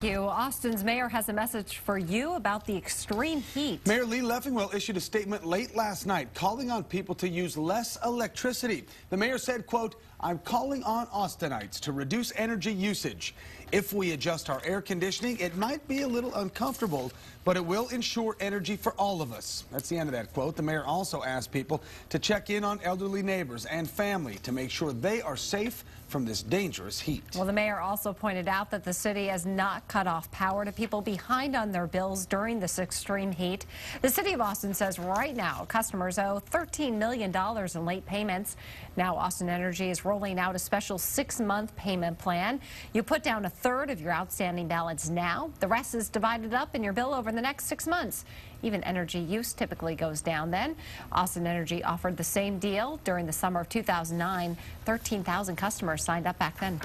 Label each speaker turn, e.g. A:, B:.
A: Austin's mayor has a message for you about the extreme heat.
B: Mayor Lee Leffingwell issued a statement late last night calling on people to use less electricity. The mayor said, quote, "I'm calling on Austinites to reduce energy usage. If we adjust our air conditioning, it might be a little uncomfortable, but it will ensure energy for all of us." That's the end of that quote. The mayor also asked people to check in on elderly neighbors and family to make sure they are safe from this dangerous heat.
A: Well, the mayor also pointed out that the city has not cut off power to people behind on their bills during this extreme heat. The city of Austin says right now customers owe $13 million in late payments. Now Austin Energy is rolling out a special 6-month payment plan. You put down a third of your outstanding balance now. The rest is divided up in your bill over the next 6 months. Even energy use typically goes down then. Austin Energy offered the same deal during the summer of 2009. 13,000 customers signed up back then.